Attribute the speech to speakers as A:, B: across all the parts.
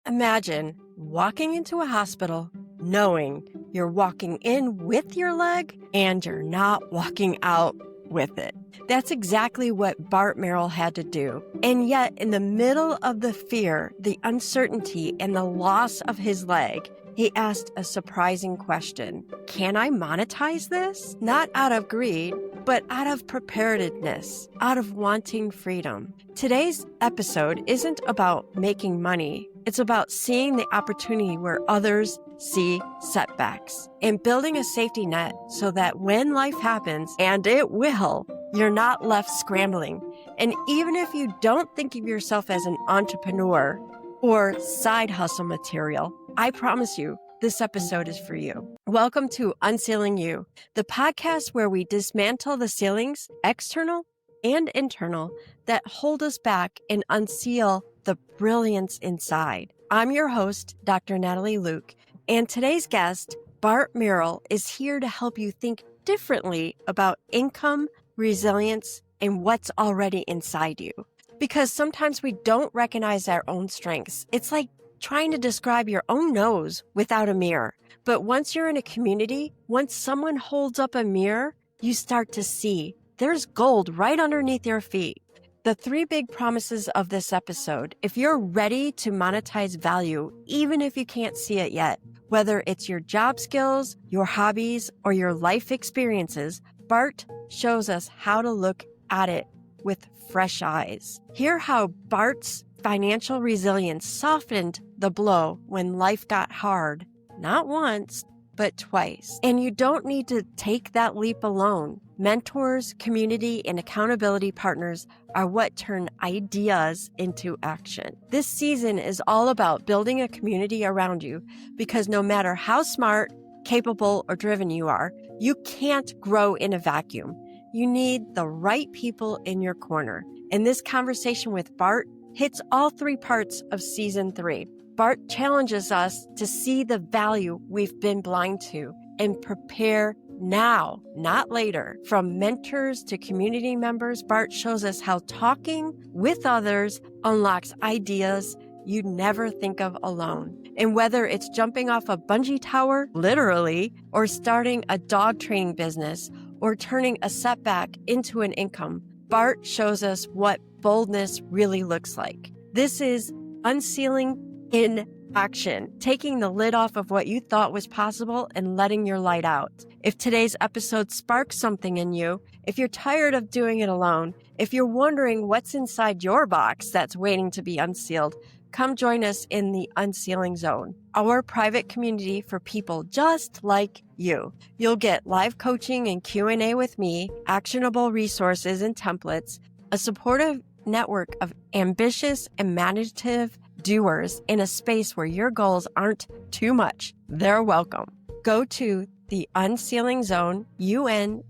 A: Imagine walking into a hospital knowing you're walking in with your leg and you're not walking out with it. That's exactly what Bart Merrell had to do. And yet, in the middle of the fear, the uncertainty, and the loss of his leg, he asked a surprising question. Can I monetize this? Not out of greed, but out of preparedness, out of wanting freedom. Today's episode isn't about making money. It's about seeing the opportunity where others see setbacks and building a safety net so that when life happens, and it will, you're not left scrambling. And even if you don't think of yourself as an entrepreneur or side hustle material, I promise you, this episode is for you. Welcome to UnCeiling You, the podcast where we dismantle the ceilings, external and internal, that hold us back and unseal the brilliance inside. I'm your host, Dr. Natalie Luke, and today's guest, Bart Merrell, is here to help you think differently about income, resilience, and what's already inside you. Because sometimes we don't recognize our own strengths. It's like trying to describe your own nose without a mirror. But once you're in a community, once someone holds up a mirror, you start to see there's gold right underneath your feet. The three big promises of this episode, if you're ready to monetize value, even if you can't see it yet, whether it's your job skills, your hobbies, or your life experiences, Bart shows us how to look at it with fresh eyes. Hear how Bart's financial resilience softened the blow when life got hard, not once, but twice. And you don't need to take that leap alone. Mentors, community, and accountability partners are what turn ideas into action. This season is all about building a community around you because no matter how smart, capable, or driven you are, you can't grow in a vacuum. You need the right people in your corner. And this conversation with Bart hits all three parts of season 3. Bart challenges us to see the value we've been blind to and prepare now, not later. From mentors to community members, Bart shows us how talking with others unlocks ideas you'd never think of alone. And whether it's jumping off a bungee tower, literally, or starting a dog training business, or turning a setback into an income, Bart shows us what boldness really looks like. This is unsealing in action, taking the lid off of what you thought was possible and letting your light out. If today's episode sparks something in you, if you're tired of doing it alone, if you're wondering what's inside your box that's waiting to be unsealed, come join us in the Unsealing Zone, our private community for people just like you. You'll get live coaching and Q&A with me, actionable resources and templates, a supportive network of ambitious, imaginative doers in a space where your goals aren't too much. They're welcome. Go to the Unsealing Zone, UnCeiling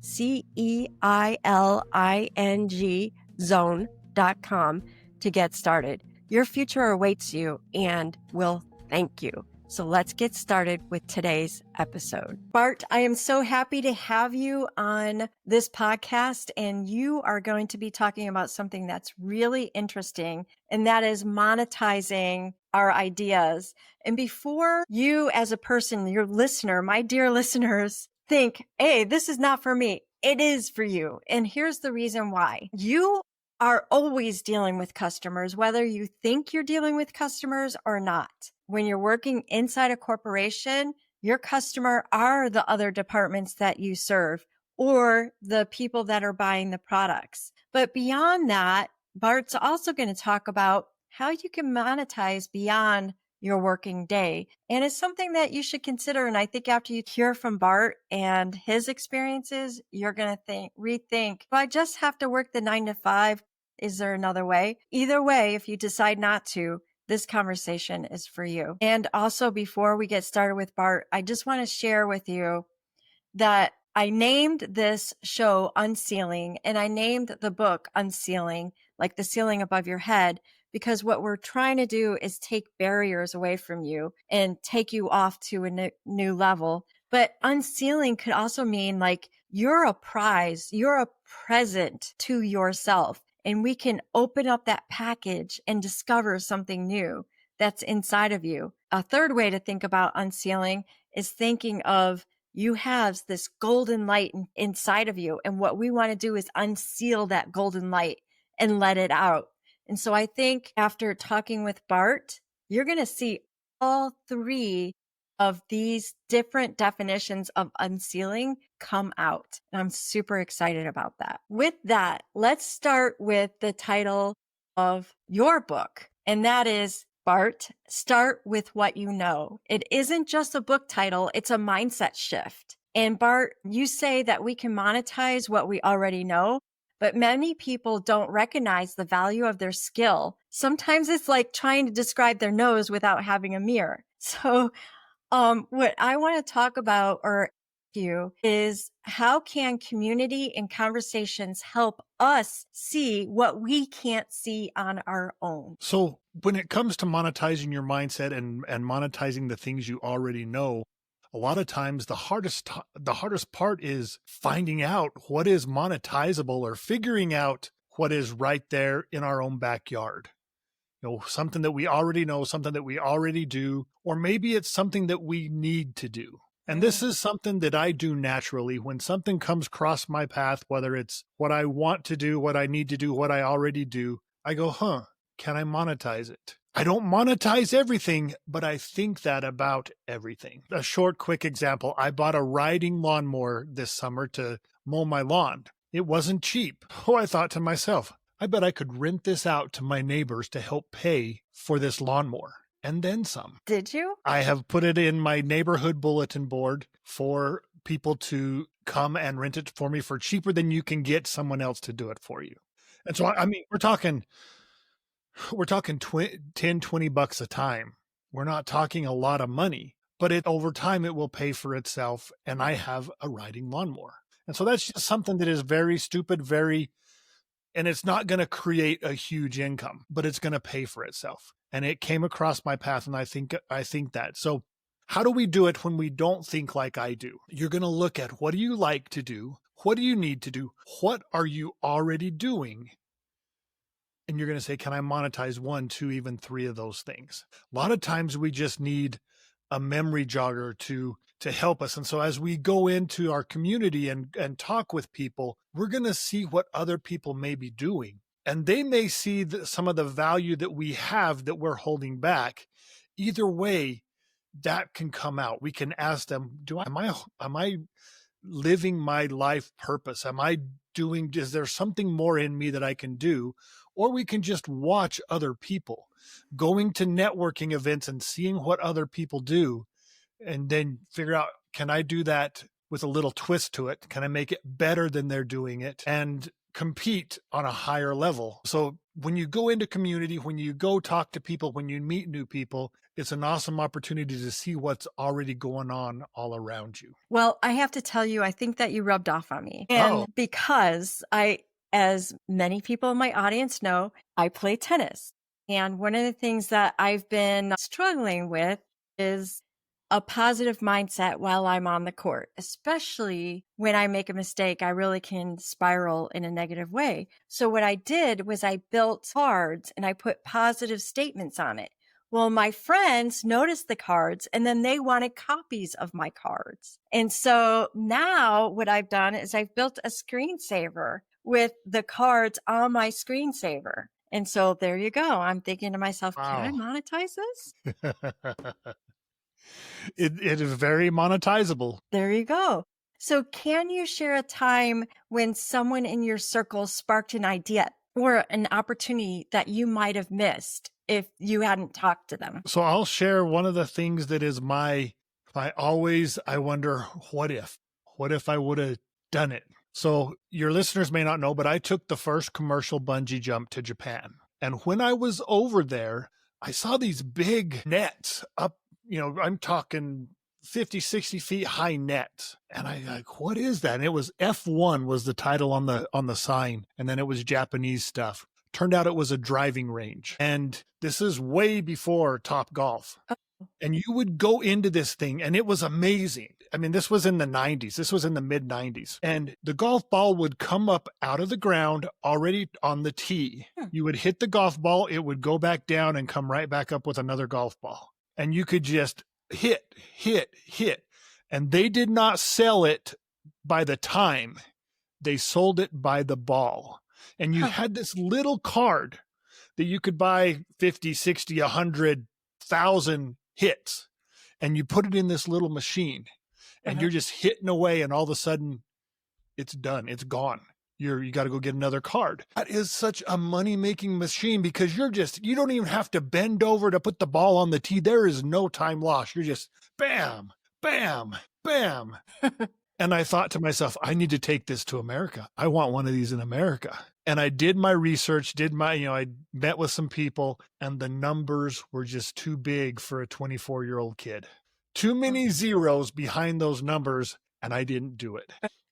A: zone.com to get started. Your future awaits you and will thank you. So let's get started with today's episode. Bart, I am so happy to have you on this podcast, and you are going to be talking about something that's really interesting, and that is monetizing our ideas. And before you as a person, your listener, my dear listeners, think, hey, this is not for me, it is for you. And here's the reason why. You are always dealing with customers, whether you think you're dealing with customers or not. When you're working inside a corporation, your customer are the other departments that you serve or the people that are buying the products. But beyond that, Bart's also going to talk about how you can monetize beyond your working day. And it's something that you should consider. And I think after you hear from Bart and his experiences, you're going to rethink, do I just have to work the 9 to 5? Is there another way? Either way, if you decide not to, this conversation is for you. And also, before we get started with Bart, I just want to share with you that I named this show Unsealing, and I named the book Unsealing, like the ceiling above your head, because what we're trying to do is take barriers away from you and take you off to a new level. But unsealing could also mean like you're a prize, you're a present to yourself. And we can open up that package and discover something new. that's inside of you. A third way to think about unsealing is thinking of you have this golden light inside of you. And what we want to do is unseal that golden light and let it out. And so I think after talking with Bart, you're going to see all three of these different definitions of unsealing come out. And I'm super excited about that. With that, let's start with the title of your book. And that is Bart, Start with What You Know. It isn't just a book title, it's a mindset shift. And Bart, you say that we can monetize what we already know, but many people don't recognize the value of their skill. Sometimes it's like trying to describe their nose without having a mirror. So what I want to talk about or you is how can community and conversations help us see what we can't see on our own?
B: So when it comes to monetizing your mindset and monetizing the things you already know, a lot of times the hardest part is finding out what is monetizable or figuring out what is right there in our own backyard. Something that we already know, something that we already do, or maybe it's something that we need to do. And this is something that I do naturally. When something comes across my path, whether it's what I want to do, what I need to do, what I already do, I go, can I monetize it? I don't monetize everything, but I think that about everything. A short, quick example. I bought a riding lawnmower this summer to mow my lawn. It wasn't cheap. I thought to myself, I bet I could rent this out to my neighbors to help pay for this lawnmower. And then some.
A: Did you?
B: I have put it in my neighborhood bulletin board for people to come and rent it for me for cheaper than you can get someone else to do it for you. And so, I mean, we're talking 10, 20 bucks a time. We're not talking a lot of money, but over time it will pay for itself. And I have a riding lawnmower. And so that's just something that is very stupid, and it's not going to create a huge income, but it's going to pay for itself. And it came across my path, and I think that. So how do we do it when we don't think like I do? You're going to look at what do you like to do? What do you need to do? What are you already doing? And you're going to say, can I monetize 1, 2, even 3 of those things? A lot of times we just need a memory jogger to help us. And so as we go into our community and talk with people, we're going to see what other people may be doing. And they may see some of the value that we have that we're holding back. Either way, that can come out. We can ask them, am I living my life purpose? Is there something more in me that I can do? Or we can just watch other people going to networking events and seeing what other people do, and then figure out, can I do that with a little twist to it? Can I make it better than they're doing it and compete on a higher level? So when you go into community, when you go talk to people, when you meet new people, it's an awesome opportunity to see what's already going on all around you.
A: Well, I have to tell you, I think that you rubbed off on me. And because as many people in my audience know, I play tennis. And one of the things that I've been struggling with is a positive mindset while I'm on the court, especially when I make a mistake, I really can spiral in a negative way. So what I did was I built cards and I put positive statements on it. Well, my friends noticed the cards and then they wanted copies of my cards. And so now what I've done is I've built a screensaver with the cards on my screensaver. And so there you go. I'm thinking to myself, Can I monetize this?
B: It is very monetizable.
A: There you go. So can you share a time when someone in your circle sparked an idea or an opportunity that you might have missed if you hadn't talked to them?
B: So I'll share one of the things that is I wonder, what if I would have done it? So your listeners may not know, but I took the first commercial bungee jump to Japan. And when I was over there, I saw these big nets up, I'm talking 50, 60 feet high nets. And I like, what is that? And it was F1 was the title on the sign. And then it was Japanese stuff. Turned out it was a driving range. And this is way before Top Golf. And you would go into this thing and it was amazing. I mean, this was in the 90s. This was in the mid 90s. And the golf ball would come up out of the ground already on the tee. You would hit the golf ball. It would go back down and come right back up with another golf ball. And you could just hit. And they did not sell it by the time. They sold it by the ball. And you had this little card that you could buy 50, 60, 100,000 hits. And you put it in this little machine and you're just hitting away, and all of a sudden it's done. It's gone. You got to go get another card. That is such a money-making machine, because you don't even have to bend over to put the ball on the tee. There is no time lost. You're just bam, bam, bam. And I thought to myself, I need to take this to America. I want one of these in America. And I did my research, I met with some people, and the numbers were just too big for a 24-year-old kid. Too many zeros behind those numbers, and I didn't do it.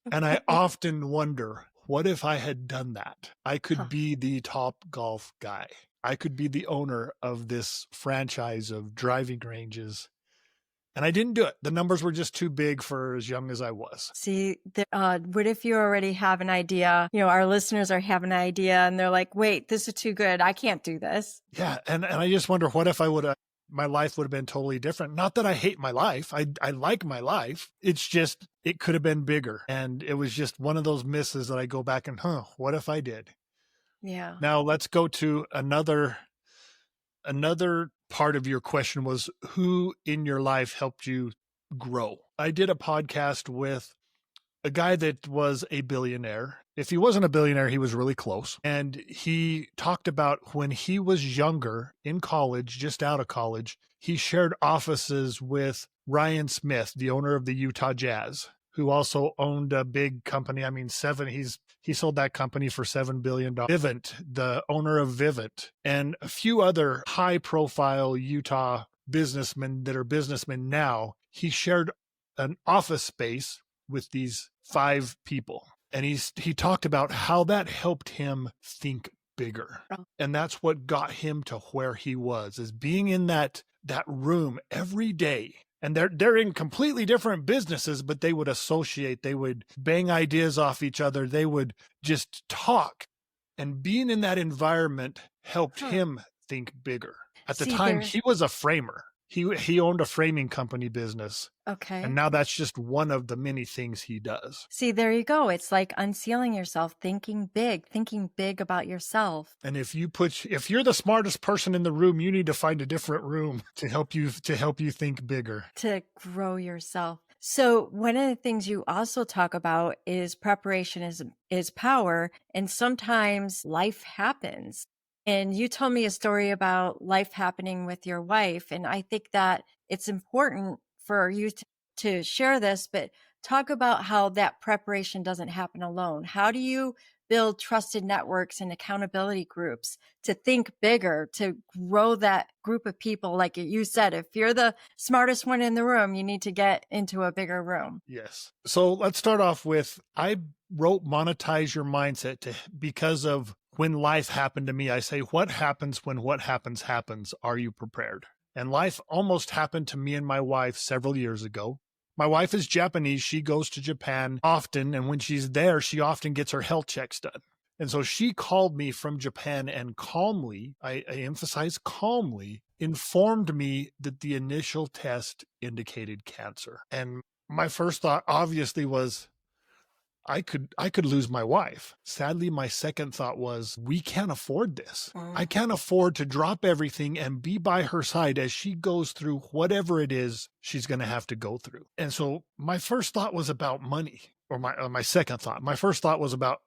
B: And I often wonder, what if I had done that? I could be the top golf guy. I could be the owner of this franchise of driving ranges. And I didn't do it. The numbers were just too big for as young as I was.
A: See, what if you already have an idea? Our listeners are having an idea and they're like, wait, this is too good. I can't do this.
B: Yeah. And I just wonder, what if my life would have been totally different? Not that I hate my life. I like my life. It's just, it could have been bigger. And it was just one of those misses that I go back and, what if I did?
A: Yeah.
B: Now let's go to another part of your question was, who in your life helped you grow? I did a podcast with a guy that was a billionaire. If he wasn't a billionaire, he was really close. And he talked about when he was younger in college, just out of college, he shared offices with Ryan Smith, the owner of the Utah Jazz, who also owned a big company. I mean, he sold that company for $7 billion. Vivint, the owner of Vivint, and a few other high-profile Utah businessmen that are businessmen now. He shared an office space with these 5 people. And he talked about how that helped him think bigger. And that's what got him to where he was, is being in that room every day. And they're in completely different businesses, but they would associate, they would bang ideas off each other. They would just talk. And being in that environment helped him think bigger. At the time, he was a framer. He owned a framing company business.
A: Okay.
B: And now that's just one of the many things he does.
A: See, there you go. It's like unsealing yourself, thinking big about yourself.
B: And if you're the smartest person in the room, you need to find a different room to help you think bigger.
A: To grow yourself. So one of the things you also talk about is preparation is power. And sometimes life happens. And you told me a story about life happening with your wife. And I think that it's important for you to share this, but talk about how that preparation doesn't happen alone. How do you build trusted networks and accountability groups to think bigger, to grow that group of people? Like you said, if you're the smartest one in the room, you need to get into a bigger room.
B: Yes. So let's start off with, I wrote Monetize Your Mindset because of when life happened to me. I say, what happens when what happens happens? Are you prepared? And life almost happened to me and my wife several years ago. My wife is Japanese. She goes to Japan often. And when she's there, she often gets her health checks done. And so she called me from Japan and calmly, I emphasize calmly, informed me that the initial test indicated cancer. And my first thought obviously was, I could lose my wife. Sadly, my second thought was, we can't afford this. I can't afford to drop everything and be by her side as she goes through whatever it is she's going to have to go through. And so my first thought was about money, or my second thought. My first thought was about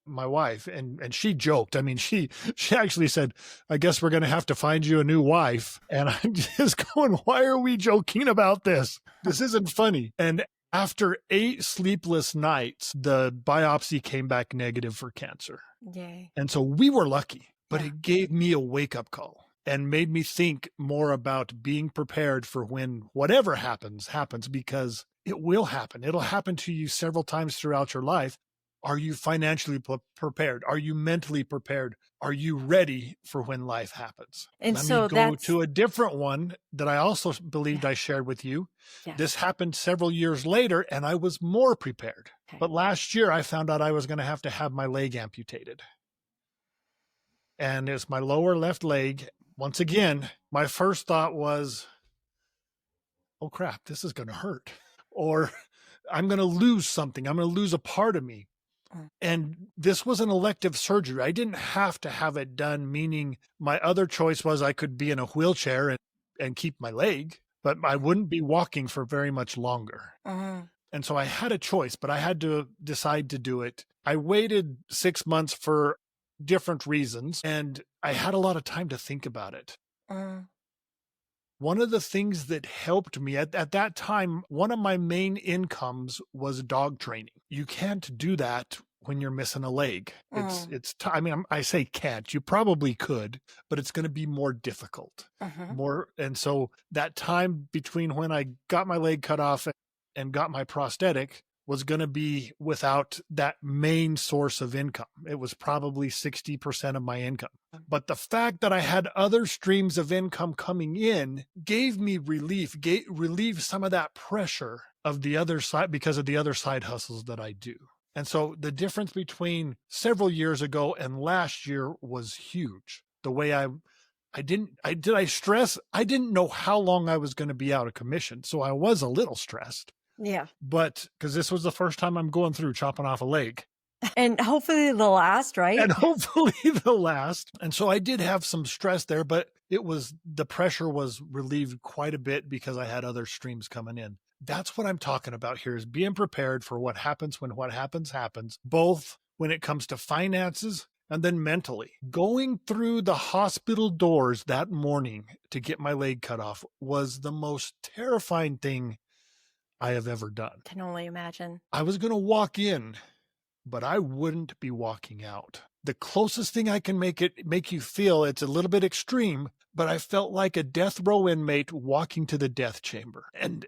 B: my wife, and she joked. I mean, she actually said, I guess we're going to have to find you a new wife. And I'm just going, why are we joking about this? This isn't funny. And after 8 sleepless nights, the biopsy came back negative for cancer.
A: Yay.
B: And so we were lucky, but it gave me a wake-up call and made me think more about being prepared for when whatever happens, because it will happen. It'll happen to you several times throughout your life. Are you financially prepared? Are you mentally prepared? Are you ready for when life happens?
A: And
B: Let me
A: so
B: go
A: that's,
B: to a different one that I also believed
A: yeah,
B: I shared with you. This
A: yes.
B: happened several years later, and I was more prepared.
A: Okay.
B: But last year, I found out I was going to have my leg amputated. And it's my lower left leg. Once again, my first thought was, oh crap, this is going to hurt. Or I'm going to lose something. I'm going to lose a part of me.
A: Mm.
B: And this was an elective surgery. I didn't have to have it done, meaning my other choice was I could be in a wheelchair and keep my leg, but I wouldn't be walking for very much longer. And so I had a choice, but I had to decide to do it. I waited 6 months for different reasons, and I had a lot of time to think about it. One of the things that helped me at that time, one of my main incomes was dog training. You can't do that when you're missing a leg. I mean, I say can't, you probably could, but it's going to be more difficult. And so that time between when I got my leg cut off and got my prosthetic was going to be without that main source of income. It was probably 60% of my income. But the fact that I had other streams of income coming in gave me relieved some of that pressure of the other side because of the other side hustles that I do. And so the difference between several years ago and last year was huge. The way I didn't know how long I was going to be out of commission. So I was a little stressed.
A: Yeah.
B: But because this was the first time I'm going through chopping off a leg.
A: And hopefully the last, right?
B: And hopefully the last. And so I did have some stress there, but the pressure was relieved quite a bit because I had other streams coming in. That's what I'm talking about here, is being prepared for what happens when what happens, both when it comes to finances and then mentally. Going through the hospital doors that morning to get my leg cut off was the most terrifying thing I have ever done.
A: Can only imagine.
B: I was going to walk in, but I wouldn't be walking out. The closest thing I can make you feel, it's a little bit extreme, but I felt like a death row inmate walking to the death chamber. And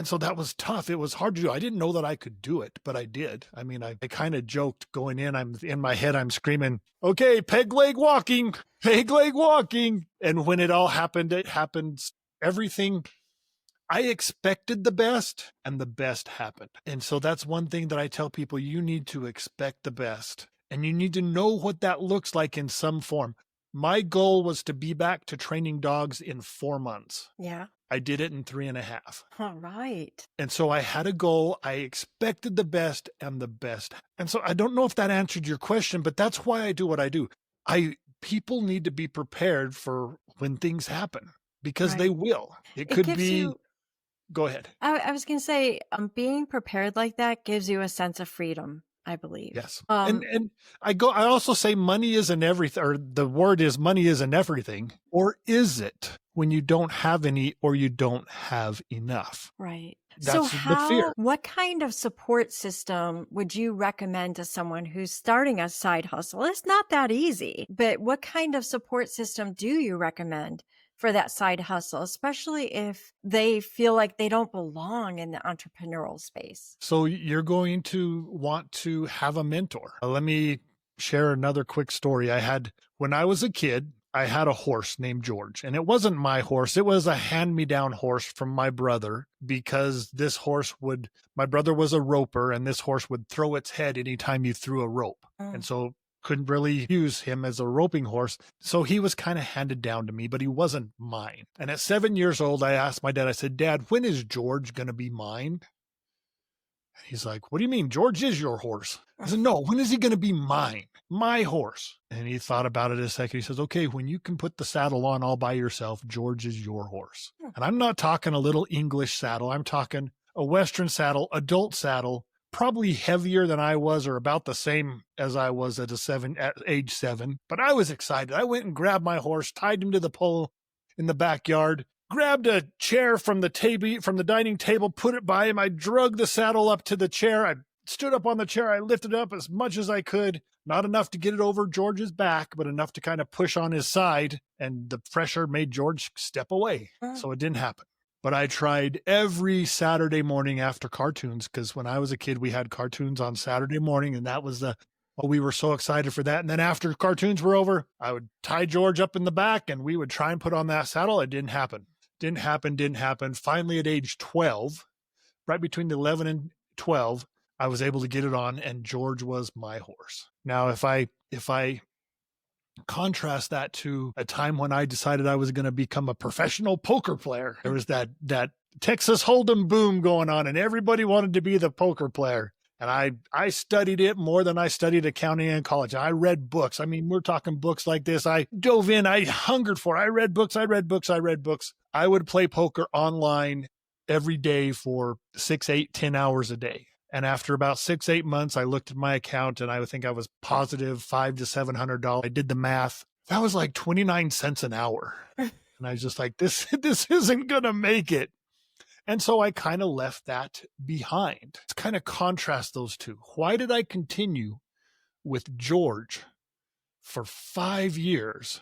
B: so that was tough. It was hard to do. I didn't know that I could do it, but I did. I mean, I kind of joked going in. In my head, I'm screaming, okay, peg leg walking. And when it all happened, it happened. Everything, I expected the best, and the best happened. And so that's one thing that I tell people: you need to expect the best, and you need to know what that looks like in some form. My goal was to be back to training dogs in 4 months.
A: Yeah.
B: I did it in 3.5.
A: All right.
B: And so I had a goal. I expected the best, and the best. And so I don't know if that answered your question, but that's why I do what I do. People need to be prepared for when things happen, because they will. It could be. Go ahead.
A: I was going to say, being prepared like that gives you a sense of freedom, I believe.
B: Yes. And I also say money isn't everything, or the word is money isn't everything. Or is it when you don't have any, or you don't have enough?
A: Right.
B: That's the fear.
A: What kind of support system would you recommend to someone who's starting a side hustle? It's not that easy, but what kind of support system do you recommend for that side hustle, especially if they feel like they don't belong in the entrepreneurial space?
B: So you're going to want to have a mentor. Let me share another quick story. When I was a kid, I had a horse named George, and it wasn't my horse. It was a hand-me-down horse from my brother, because my brother was a roper, and this horse would throw its head anytime you threw a rope. And so couldn't really use him as a roping horse. So he was kind of handed down to me, but he wasn't mine. And at 7 years old, I asked my dad, I said, Dad, when is George going to be mine? He's like, what do you mean? George is your horse. I said, no, when is he going to be mine? My horse. And he thought about it a second. He says, okay, when you can put the saddle on all by yourself, George is your horse. And I'm not talking a little English saddle. I'm talking a Western saddle, adult saddle, probably heavier than I was, or about the same as I was at age 7. But I was excited. I went and grabbed my horse, tied him to the pole in the backyard, grabbed a chair from the dining table, put it by him. I drug the saddle up to the chair. I stood up on the chair. I lifted it up as much as I could. Not enough to get it over George's back, but enough to kind of push on his side. And the pressure made George step away. So it didn't happen. But I tried every Saturday morning after cartoons, because when I was a kid, we had cartoons on Saturday morning, and that was we were so excited for that. And then after cartoons were over, I would tie George up in the back and we would try and put on that saddle. It didn't happen. Didn't happen. Finally, at age 12, right between the 11 and 12, I was able to get it on, and George was my horse. Now, if I contrast that to a time when I decided I was going to become a professional poker player, there was that Texas Hold'em boom going on, and everybody wanted to be the poker player. And I studied it more than I studied accounting in college. I read books. I mean, we're talking books like this. I dove in. I hungered for it. I read books. I would play poker online every day for 6, 8, 10 hours a day. And after about 6, 8 months, I looked at my account and I would think I was positive $500 to $700. I did the math. That was like 29 cents an hour. And I was just like, this isn't going to make it. And so I kind of left that behind. Let's kind of contrast those two. Why did I continue with George for 5 years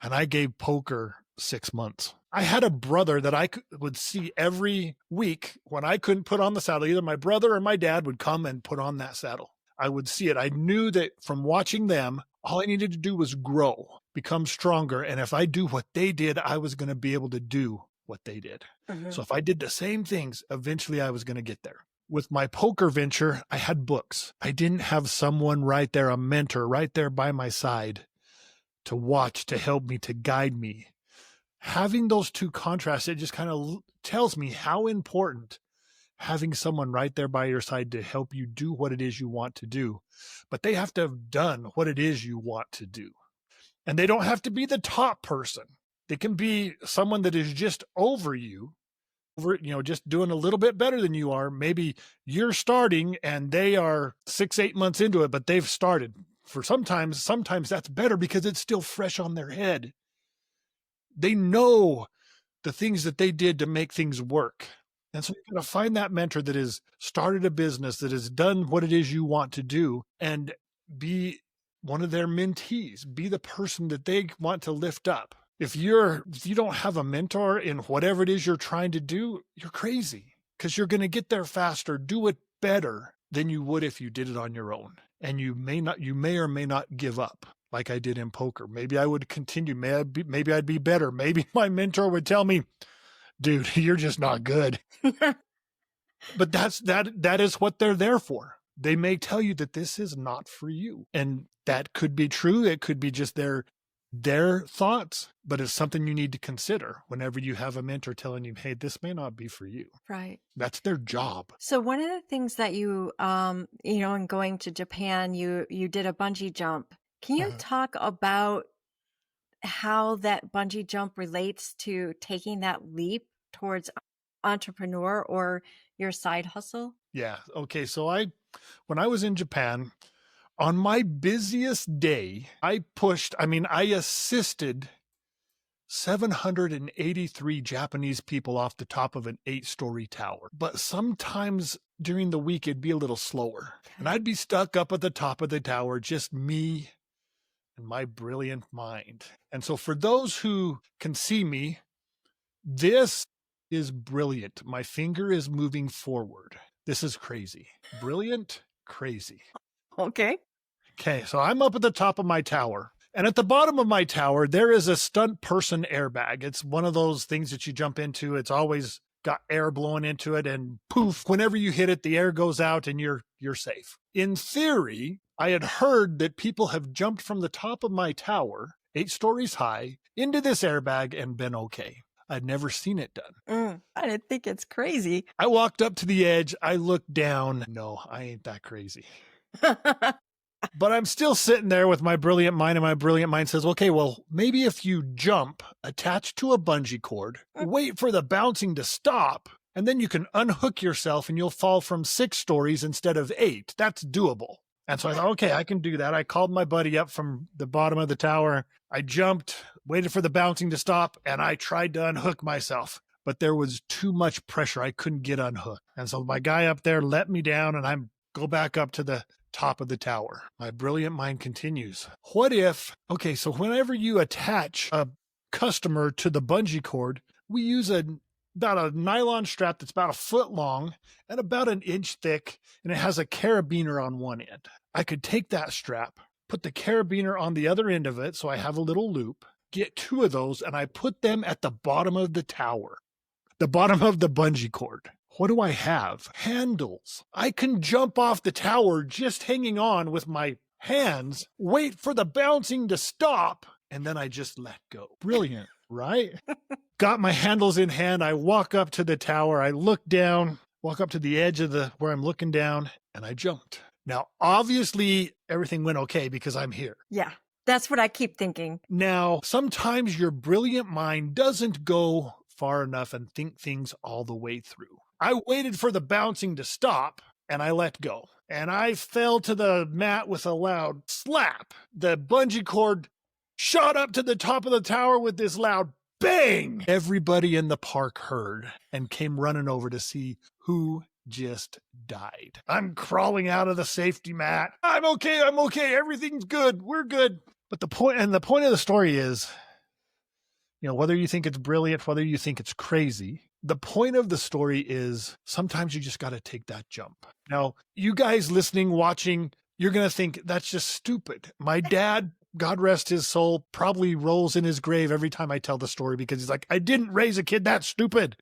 B: and I gave poker 6 months? I had a brother that I would see every week when I couldn't put on the saddle. Either my brother or my dad would come and put on that saddle. I would see it. I knew that from watching them, all I needed to do was grow, become stronger. And if I do what they did, I was going to be able to do what they did. Mm-hmm. So if I did the same things, eventually I was going to get there. With my poker venture, I had books. I didn't have someone right there, a mentor right there by my side to watch, to help me, to guide me. Having those two contrasts, it just kind of tells me how important having someone right there by your side to help you do what it is you want to do. But they have to have done what it is you want to do. And they don't have to be the top person. They can be someone that is just over you, just doing a little bit better than you are. Maybe you're starting and they are 6, 8 months into it, but they've started. For sometimes that's better because it's still fresh on their head. They know the things that they did to make things work. And so you're going to find that mentor that has started a business, that has done what it is you want to do, and be one of their mentees, be the person that they want to lift up. If you don't have a mentor in whatever it is you're trying to do, you're crazy, because you're going to get there faster, do it better than you would if you did it on your own. And you may or may not give up like I did in poker. Maybe I would continue. Maybe I'd be better. Maybe my mentor would tell me, dude, you're just not good. But that is what they're there for. They may tell you that this is not for you. And that could be true. It could be just their thoughts, but it's something you need to consider whenever you have a mentor telling you, hey, this may not be for you.
A: Right.
B: That's their job.
A: So one of the things that you, in going to Japan, you did a bungee jump. Can you talk about how that bungee jump relates to taking that leap towards entrepreneur or your side hustle?
B: Yeah. Okay. So when I was in Japan, on my busiest day, I assisted 783 Japanese people off the top of an 8-story tower. But sometimes during the week, it'd be a little slower. And I'd be stuck up at the top of the tower, just me and my brilliant mind. And so for those who can see me, this is brilliant. My finger is moving forward. This is crazy. Brilliant, crazy.
A: Okay.
B: Okay, so I'm up at the top of my tower. And at the bottom of my tower, there is a stunt person airbag. It's one of those things that you jump into. It's always got air blowing into it, and poof, whenever you hit it, the air goes out and you're safe. In theory, I had heard that people have jumped from the top of my tower, 8 stories high, into this airbag and been okay. I'd never seen it done.
A: I didn't think it's crazy.
B: I walked up to the edge. I looked down. No, I ain't that crazy. But I'm still sitting there with my brilliant mind, and my brilliant mind says, okay, well, maybe if you jump attached to a bungee cord, wait for the bouncing to stop, and then you can unhook yourself and you'll fall from 6 stories instead of 8. That's doable. And so I thought, okay, I can do that. I called my buddy up from the bottom of the tower. I jumped, waited for the bouncing to stop, and I tried to unhook myself. But there was too much pressure. I couldn't get unhooked. And so my guy up there let me down, and I go back up to the top of the tower. My brilliant mind continues. What if, okay, so whenever you attach a customer to the bungee cord, we use a about a nylon strap that's about a foot long and about an inch thick, and it has a carabiner on one end. I could take that strap, put the carabiner on the other end of it so I have a little loop, get 2 of those, and I put them at the bottom of the tower, the bottom of the bungee cord. What do I have? Handles. I can jump off the tower just hanging on with my hands, wait for the bouncing to stop, and then I just let go. Brilliant, right? Got my handles in hand. I walk up to the tower. I look down, walk up to the edge of where I'm looking down, and I jumped. Now, obviously, everything went okay because I'm here.
A: Yeah, that's what I keep thinking.
B: Now, sometimes your brilliant mind doesn't go far enough and think things all the way through. I waited for the bouncing to stop, and I let go. And I fell to the mat with a loud slap. The bungee cord shot up to the top of the tower with this loud bang. Everybody in the park heard and came running over to see who just died. I'm crawling out of the safety mat. I'm okay. Everything's good. We're good. But the point of the story is, whether you think it's brilliant, whether you think it's crazy, the point of the story is sometimes you just got to take that jump. Now, you guys listening, watching, you're going to think that's just stupid. My dad, God rest his soul, probably rolls in his grave every time I tell the story because he's like, I didn't raise a kid that stupid.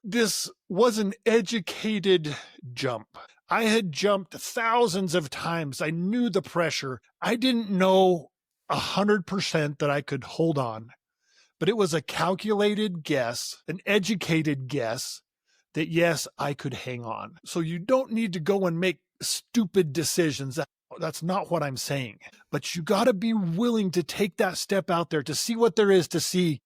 B: This was an educated jump. I had jumped thousands of times. I knew the pressure. I didn't know 100% that I could hold on. But it was a calculated guess, an educated guess that, yes, I could hang on. So you don't need to go and make stupid decisions. That's not what I'm saying. But you got to be willing to take that step out there to see what there is to see,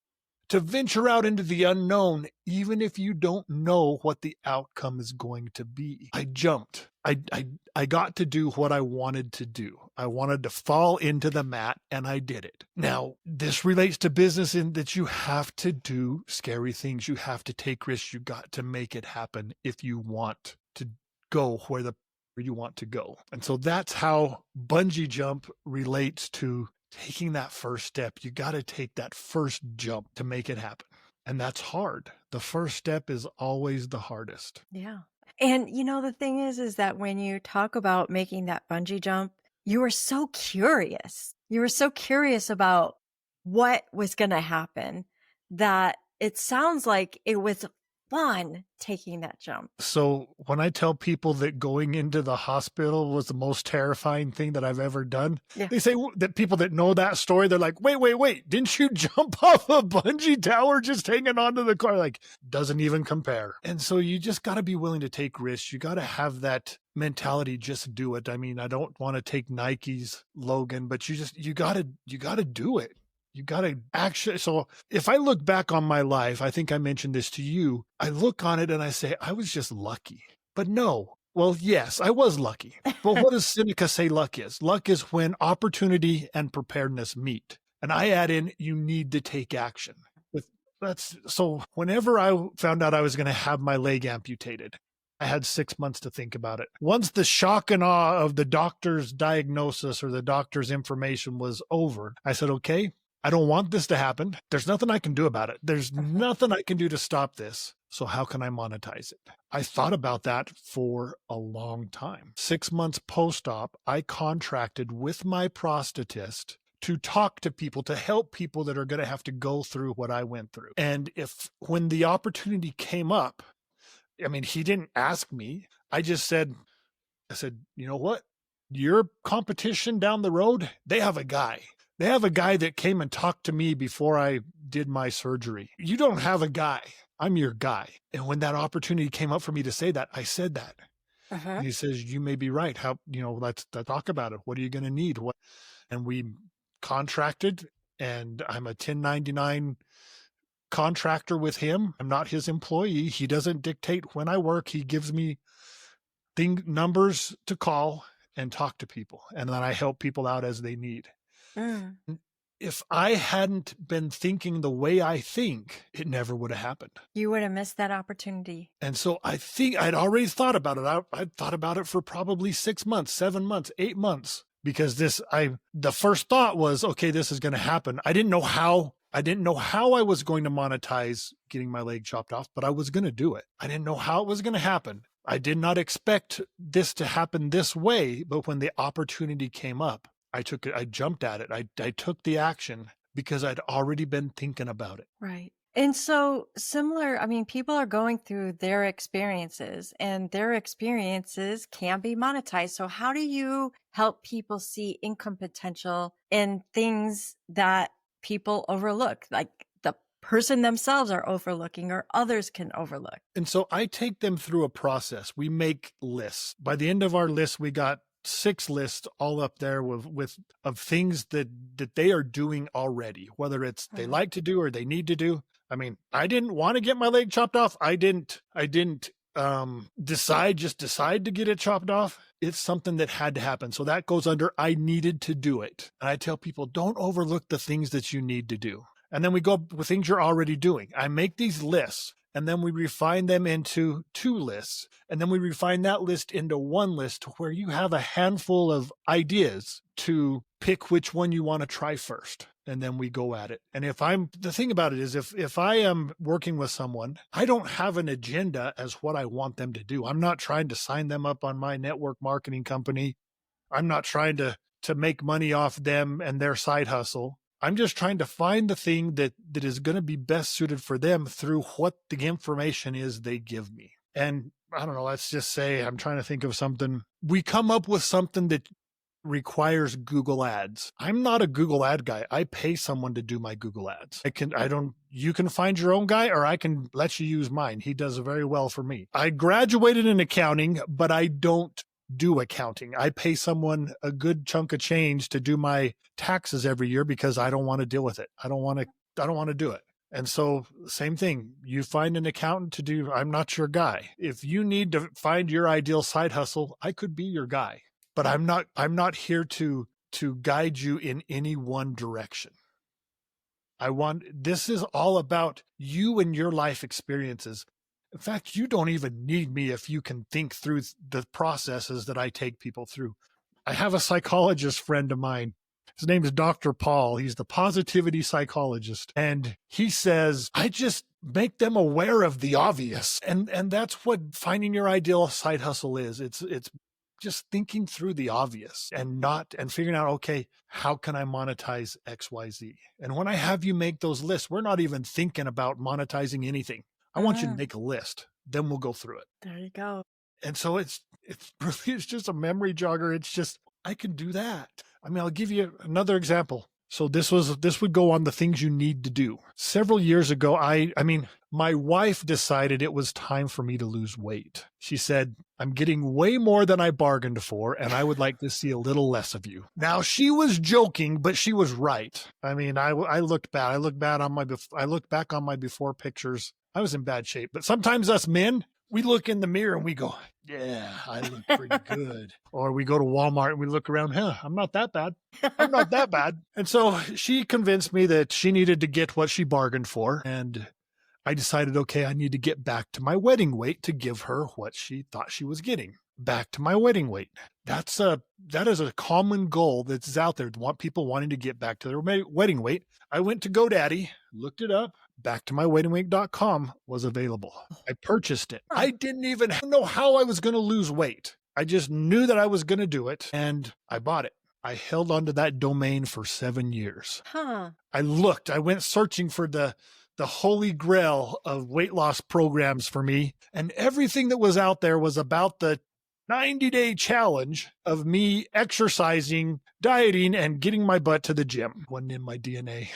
B: to venture out into the unknown, even if you don't know what the outcome is going to be. I jumped. I got to do what I wanted to do. I wanted to fall into the mat, and I did it. Now, this relates to business in that you have to do scary things. You have to take risks. You got to make it happen if you want to go where you want to go. And so that's how bungee jump relates to taking that first step. You got to take that first jump to make it happen. And that's hard. The first step is always the hardest.
A: Yeah. And the thing is that when you talk about making that bungee jump, you were so curious. You were so curious about what was going to happen that it sounds like it was fun taking that jump.
B: So when I tell people that going into the hospital was the most terrifying thing that I've ever done, They say that people that know that story, they're like, wait, didn't you jump off a bungee tower just hanging onto the car? Like, doesn't even compare. And so you just got to be willing to take risks. You got to have that mentality, just do it. I mean, I don't want to take Nike's Logan, but you got to do it. You got to actually. So if I look back on my life, I think I mentioned this to you. I look on it and I say, I was just lucky. But no. Well, yes, I was lucky. But what does Seneca say luck is? Luck is when opportunity and preparedness meet. And I add in, you need to take action. So whenever I found out I was going to have my leg amputated, I had 6 months to think about it. Once the shock and awe of the doctor's diagnosis or the doctor's information was over, I said, okay, I don't want this to happen. There's nothing I can do about it. There's nothing I can do to stop this. So how can I monetize it? I thought about that for a long time. 6 months post-op, I contracted with my prosthetist to talk to people, to help people that are going to have to go through what I went through. And when the opportunity came up, I mean, he didn't ask me. I said, you know what? Your competition down the road, they have a guy. They have a guy that came and talked to me before I did my surgery. You don't have a guy. I'm your guy. And when that opportunity came up for me to say that, I said that. And he says, you may be right. Let's talk about it. What are you going to need? And we contracted, and I'm a 1099 contractor with him. I'm not his employee. He doesn't dictate when I work. He gives me numbers to call and talk to people. And then I help people out as they need. If I hadn't been thinking the way I think, it never would have happened.
A: You would have missed that opportunity.
B: And so I think I'd already thought about it. I'd thought about it for probably 6 months, 7 months, 8 months, because the first thought was, okay, this is going to happen. I didn't know how I didn't know how I was going to monetize getting my leg chopped off, but I was going to do it. I didn't know how it was going to happen. I did not expect this to happen this way, but when the opportunity came up, I took it. I jumped at it. I took the action because I'd already been thinking about it.
A: Right. And so similar, I mean, people are going through their experiences and their experiences can be monetized. So how do you help people see income potential in things that people overlook, like the person themselves are overlooking or others can overlook?
B: And so I take them through a process. We make lists. By the end of our list, we got 6 lists all up there with of things that they are doing already, whether it's they like to do or they need to do. I mean, I didn't want to get my leg chopped off. I didn't decide to get it chopped off. It's something that had to happen. So that goes under I needed to do it. And I tell people, don't overlook the things that you need to do. And then we go with things you're already doing. I make these lists and then we refine them into 2 lists. And then we refine that list into 1 list where you have a handful of ideas to pick which one you want to try first. And then we go at it. And the thing about it is if I am working with someone, I don't have an agenda as what I want them to do. I'm not trying to sign them up on my network marketing company. I'm not trying to make money off them and their side hustle. I'm just trying to find the thing that is going to be best suited for them through what the information is they give me. And I don't know, let's just say I'm trying to think of something. We come up with something that requires Google ads. I'm not a Google ad guy. I pay someone to do my Google ads. You can find your own guy or I can let you use mine. He does very well for me. I graduated in accounting, but I don't do accounting. I pay someone a good chunk of change to do my taxes every year because I don't want to deal with it. I don't want to do it. And so same thing, you find an accountant to do, I'm not your guy. If you need to find your ideal side hustle, I could be your guy. But I'm not here to guide you in any one direction. This is all about you and your life experiences. In fact, you don't even need me if you can think through the processes that I take people through. I have a psychologist friend of mine. His name is Dr. Paul. He's the positivity psychologist. And he says, I just make them aware of the obvious. And that's what finding your ideal side hustle is. It's just thinking through the obvious and figuring out, okay, how can I monetize XYZ? And when I have you make those lists, we're not even thinking about monetizing anything. I want you to make a list. Then we'll go through it.
A: There you go.
B: And so it's just a memory jogger. It's just, I can do that. I mean, I'll give you another example. So this would go on the things you need to do. Several years ago, my wife decided it was time for me to lose weight. She said, I'm getting way more than I bargained for, and I would like to see a little less of you. Now, she was joking, but she was right. I mean, I looked bad. I looked back on my before pictures. I was in bad shape. But sometimes us men, we look in the mirror and we go, yeah, I look pretty good. Or we go to Walmart and we look around, I'm not that bad. I'm not that bad. And so she convinced me that she needed to get what she bargained for. And I decided, okay, I need to get back to my wedding weight to give her what she thought she was getting. Back to my wedding weight. That is a common goal that's out there. People wanting to get back to their wedding weight. I went to GoDaddy, looked it up. BacktoMyWeddingWeight.com was available. I purchased it. I didn't even know how I was going to lose weight. I just knew that I was going to do it, and I bought it. I held onto that domain for 7 years. I went searching for the holy grail of weight loss programs for me, and everything that was out there was about the 90-day challenge of me exercising, dieting, and getting my butt to the gym. Wasn't in my DNA.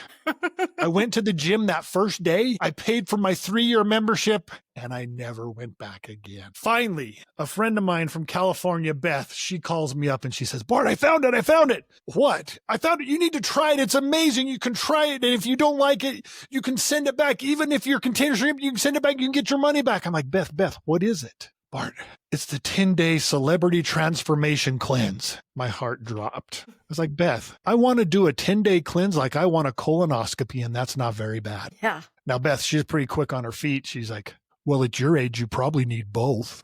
B: I went to the gym that first day. I paid for my 3-year membership, and I never went back again. Finally, a friend of mine from California, Beth, she calls me up and she says, Bart, I found it. What? I found it. You need to try it. It's amazing. You can try it. And if you don't like it, you can send it back. Even if your container's ripped, you can send it back. You can get your money back. I'm like, Beth, what is it? Bart, it's the 10-day celebrity transformation cleanse. My heart dropped. I was like, Beth, I want to do a 10-day cleanse like I want a colonoscopy, and that's not very bad.
A: Yeah.
B: Now, Beth, she's pretty quick on her feet. She's like, well, at your age, you probably need both.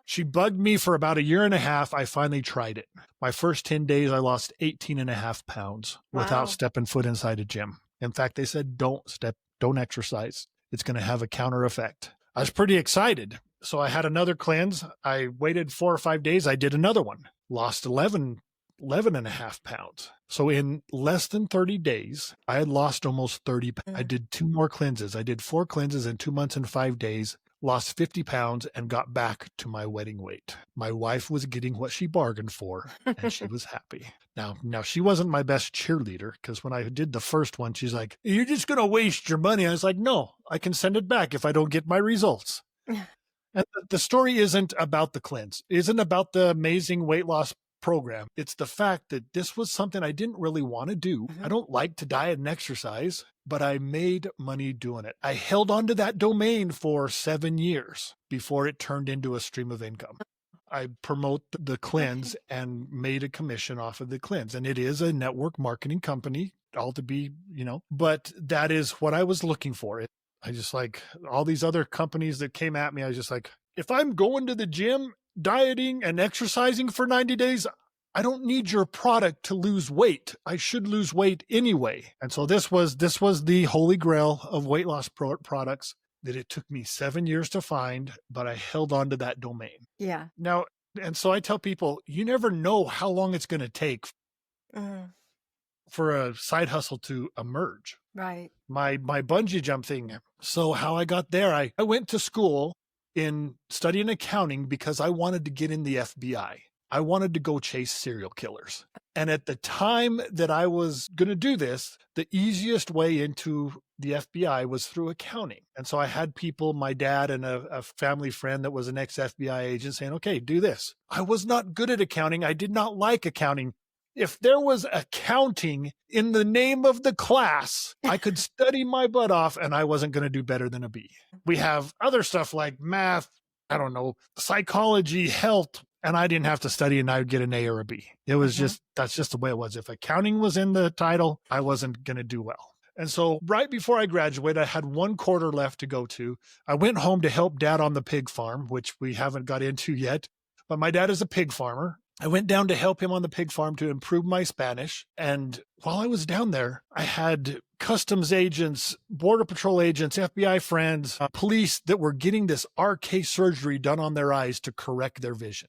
B: She bugged me for about 1.5 years. I finally tried it. My first 10 days, I lost 18.5 pounds without stepping foot inside a gym. In fact, they said, don't exercise. It's going to have a counter effect. I was pretty excited. So I had another cleanse. I waited 4 or 5 days. I did another one, lost 11 and a half pounds. So in less than 30 days, I had lost almost 30 pounds. I did 2 more cleanses. I did 4 cleanses in 2 months and 5 days, lost 50 pounds and got back to my wedding weight. My wife was getting what she bargained for and she was happy. Now she wasn't my best cheerleader, because when I did the first one, she's like, "You're just going to waste your money." I was like, "No, I can send it back if I don't get my results." And the story isn't about the cleanse, isn't about the amazing weight loss program. It's the fact that this was something I didn't really want to do. I don't like to diet and exercise, but I made money doing it. I held on to that domain for 7 years before it turned into a stream of income. I promote the cleanse and made a commission off of the cleanse. And it is a network marketing company, all to be, but that is what I was looking for. I just like all these other companies that came at me. I was just like, if I'm going to the gym, dieting and exercising for 90 days, I don't need your product to lose weight. I should lose weight anyway. And so this was the holy grail of weight loss products that it took me 7 years to find, but I held on to that domain.
A: Yeah.
B: Now, and so I tell people, you never know how long it's going to take for a side hustle to emerge.
A: Right.
B: My bungee jump thing. So how I got there, I went to school in studying accounting because I wanted to get in the FBI. I wanted to go chase serial killers. And at the time that I was going to do this, the easiest way into the FBI was through accounting. And so I had people, my dad and a family friend that was an ex-FBI agent saying, okay, do this. I was not good at accounting. I did not like accounting. If there was accounting in the name of the class, I could study my butt off and I wasn't going to do better than a B. We have other stuff like math, I don't know, psychology, health, and I didn't have to study and I would get an A or a B. It was that's just the way it was. If accounting was in the title, I wasn't going to do well. And so right before I graduated, I had 1 quarter left to go to. I went home to help Dad on the pig farm, which we haven't got into yet. But my dad is a pig farmer. I went down to help him on the pig farm to improve my Spanish. And while I was down there, I had customs agents, border patrol agents, FBI friends, police that were getting this RK surgery done on their eyes to correct their vision.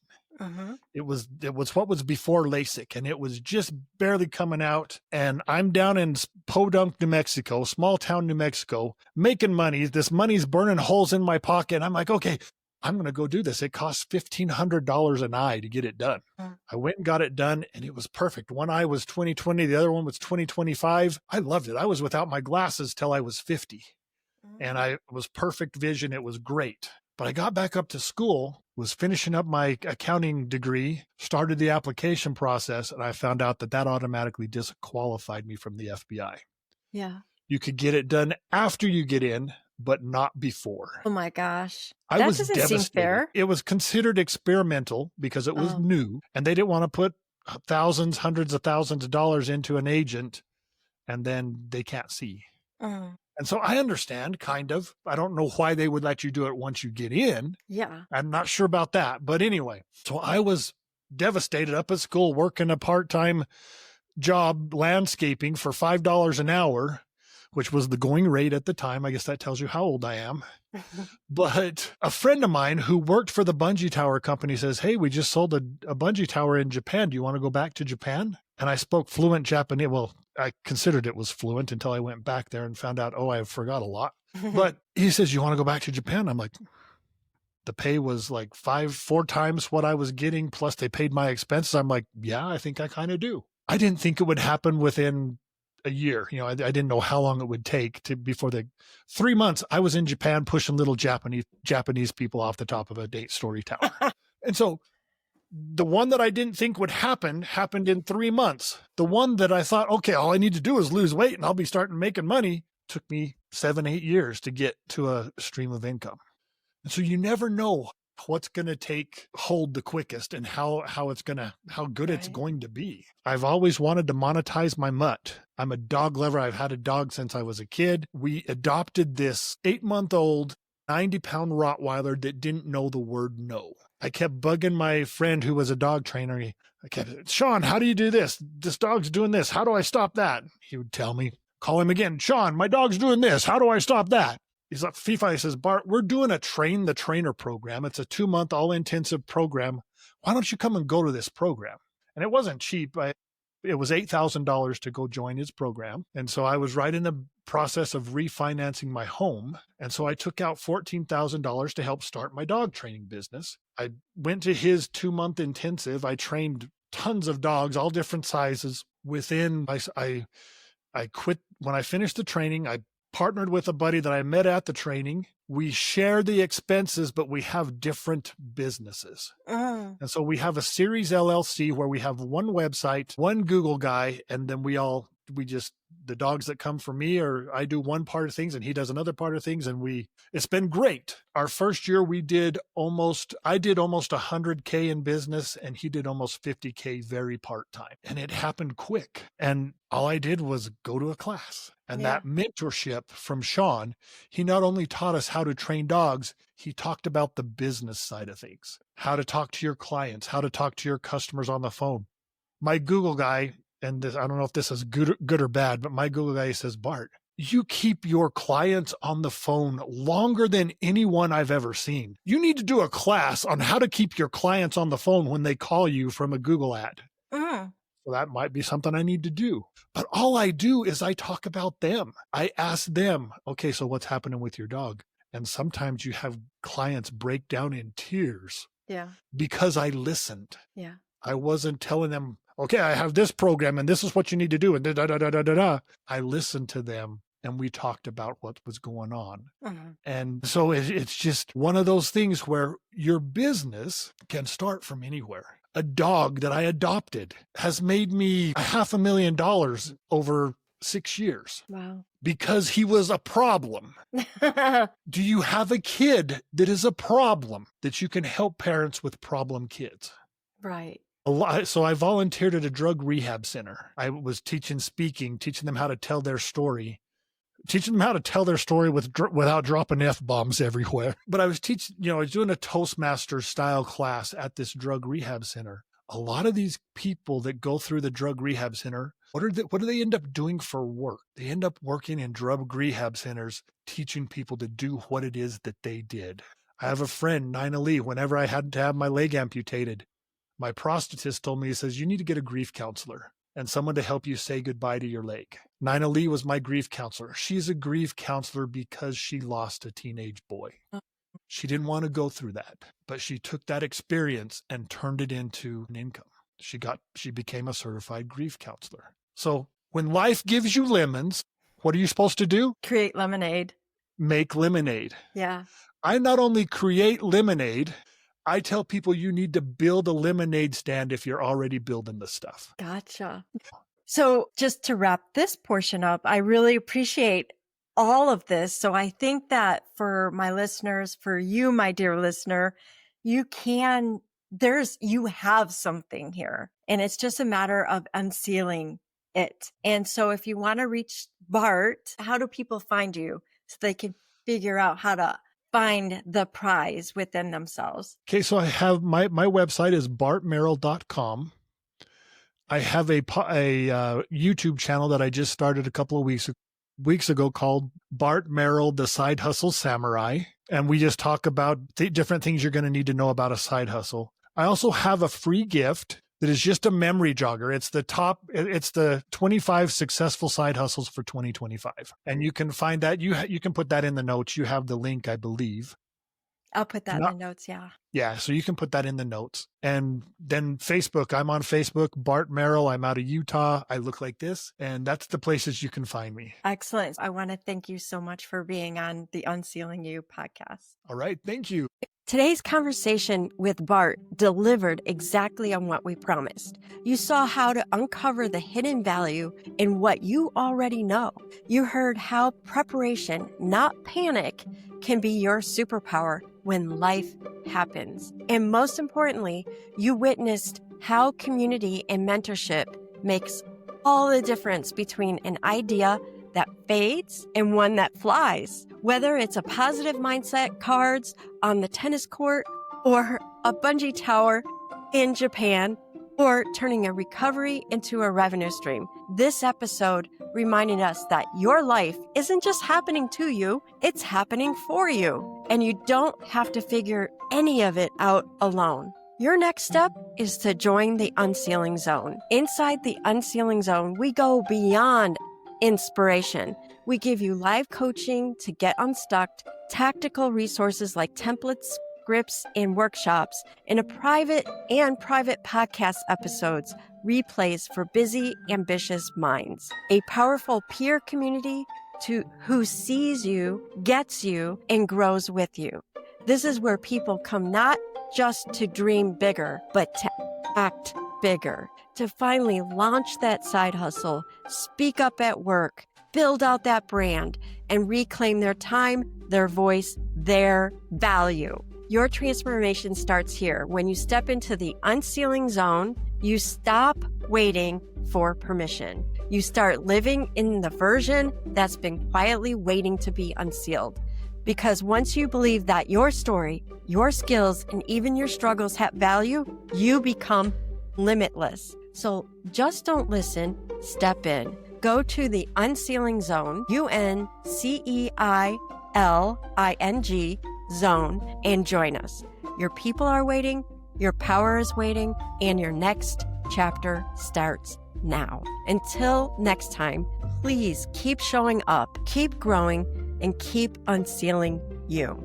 B: It was what was before LASIK, and it was just barely coming out. And I'm down in Podunk, New Mexico, small town, New Mexico, making money. This money's burning holes in my pocket. I'm like, okay, I'm going to go do this. It costs $1,500 an eye to get it done. I went and got it done, and it was perfect. One eye was 20/20. The other one was 20/25. I loved it. I was without my glasses till I was 50, and I was perfect vision. It was great. But I got back up to school, was finishing up my accounting degree, started the application process, and I found out that automatically disqualified me from the FBI.
A: Yeah.
B: You could get it done after you get in, but not before.
A: Oh my gosh.
B: I was
A: doesn't
B: devastated.
A: seem fair.
B: It was considered experimental because it was new, and they didn't want to put thousands, hundreds of thousands of dollars into an agent, and then they can't see. And so I understand, kind of. I don't know why they would let you do it once you get in.
A: Yeah.
B: I'm not sure about that. But anyway, so I was devastated up at school working a part-time job landscaping for $5 an hour, which was the going rate at the time. I guess that tells you how old I am. But a friend of mine who worked for the bungee tower company says, hey, we just sold a bungee tower in Japan. Do you want to go back to Japan? And I spoke fluent Japanese. Well, I considered it was fluent until I went back there and found out, I forgot a lot. But he says, you want to go back to Japan? I'm like, the pay was like 4 times what I was getting, plus they paid my expenses. I'm like, yeah, I think I kind of do. I didn't think it would happen within a year. I didn't know how long it would take before 3 months. I was in Japan pushing little Japanese people off the top of a 8-story tower. And so the one that I didn't think would happen happened in 3 months. The one that I thought, okay, all I need to do is lose weight and I'll be starting making money, took me 7-8 years to get to a stream of income. And so you never know what's going to take hold the quickest and how good it's going to be. I've always wanted to monetize my mutt. I'm a dog lover. I've had a dog since I was a kid. We adopted this 8-month-old, 90-pound Rottweiler that didn't know the word no. I kept bugging my friend who was a dog trainer. I kept, Sean, how do you do this? This dog's doing this. How do I stop that? He would tell me, Call him again. Sean, my dog's doing this. How do I stop that? He's like, FIFA. He says, Bart, we're doing a train the trainer program. It's a 2-month all-intensive program. Why don't you come and go to this program? And it wasn't cheap. It was $8,000 to go join his program. And so I was right in the process of refinancing my home. And so I took out $14,000 to help start my dog training business. I went to his 2-month intensive. I trained tons of dogs, all different sizes. I quit when I finished the training. I partnered with a buddy that I met at the training. We share the expenses, but we have different businesses. And so we have a Series LLC where we have one website, one Google guy, and then the dogs that come from me, or I do one part of things and he does another part of things. And it's been great. Our first year I did almost $100K in business and he did almost $50K very part-time. And it happened quick. And all I did was go to a class. And that mentorship from Sean, he not only taught us how to train dogs, he talked about the business side of things, how to talk to your clients, how to talk to your customers on the phone. My Google guy, and this, I don't know if this is good or bad, but my Google guy says, Bart, you keep your clients on the phone longer than anyone I've ever seen. You need to do a class on how to keep your clients on the phone when they call you from a Google ad. So that might be something I need to do. But all I do is I talk about them. I ask them, okay, so what's happening with your dog? And sometimes you have clients break down in tears. Because I listened. I wasn't telling them, okay, I have this program and this is what you need to do. And da-da-da-da-da-da. I listened to them and we talked about what was going on. And so it's just one of those things where your business can start from anywhere. A dog that I adopted has made me $500,000 over 6 years.
A: Wow.
B: Because he was a problem. Do you have a kid that is a problem that you can help parents with problem kids?
A: Right.
B: So I volunteered at a drug rehab center. I was teaching them how to tell their story. Teaching them how to tell their story without dropping F-bombs everywhere. But I was I was doing a Toastmasters style class at this drug rehab center. A lot of these people that go through the drug rehab center, what do they end up doing for work? They end up working in drug rehab centers, teaching people to do what it is that they did. I have a friend, Natalie Luke, whenever I had to have my leg amputated, my prosthetist told me, he says, you need to get a grief counselor and someone to help you say goodbye to your leg. Natalie Luke was my grief counselor. She's a grief counselor because she lost a teenage boy. She didn't want to go through that, but she took that experience and turned it into an income. She became a certified grief counselor. So when life gives you lemons, what are you supposed to do?
A: Create lemonade.
B: Make lemonade.
A: Yeah.
B: I not only create lemonade, I tell people you need to build a lemonade stand if you're already building the stuff.
A: Gotcha. So just to wrap this portion up, I really appreciate all of this. So I think that for my listeners, for you, my dear listener, you have something here, and it's just a matter of unsealing it. And so if you want to reach Bart, how do people find you so they can figure out how to find the prize within themselves?
B: Okay, so I have my website is bartmerrell.com. I have a YouTube channel that I just started a couple of weeks ago called Bart Merrell, the Side Hustle Samurai. And we just talk about different things you're going to need to know about a side hustle. I also have a free gift that is just a memory jogger. It's the 25 successful side hustles for 2025. And you can find that. You can put that in the notes. You have the link, I believe.
A: I'll put that in the notes. Yeah.
B: Yeah. So you can put that in the notes. And then Facebook, I'm on Facebook, Bart Merrell. I'm out of Utah. I look like this. And that's the places you can find me.
A: Excellent. I want to thank you so much for being on the UnCeiling You podcast.
B: All right. Thank you.
A: Today's conversation with Bart delivered exactly on what we promised. You saw how to uncover the hidden value in what you already know. You heard how preparation, not panic, can be your superpower when life happens. And most importantly, you witnessed how community and mentorship makes all the difference between an idea that fades and one that flies. Whether it's a positive mindset cards on the tennis court or a bungee tower in Japan, or turning a recovery into a revenue stream. This episode reminded us that your life isn't just happening to you, it's happening for you. And you don't have to figure any of it out alone. Your next step is to join the UnCeiling Zone. Inside the UnCeiling Zone, we go beyond inspiration. We give you live coaching to get unstuck, tactical resources like templates, scripts, and workshops, and a private podcast episodes, replays for busy, ambitious minds. A powerful peer community who sees you, gets you, and grows with you. This is where people come not just to dream bigger, but to act bigger, to finally launch that side hustle, speak up at work, build out that brand, and reclaim their time, their voice, their value. Your transformation starts here. When you step into the UnCeiling Zone, you stop waiting for permission. You start living in the version that's been quietly waiting to be unsealed. Because once you believe that your story, your skills, and even your struggles have value, you become limitless. So just don't listen, step in. Go to the UnCeiling Zone, UnCeiling Zone, and join us. Your people are waiting, your power is waiting, and your next chapter starts now. Until next time, please keep showing up, keep growing, and keep unsealing you.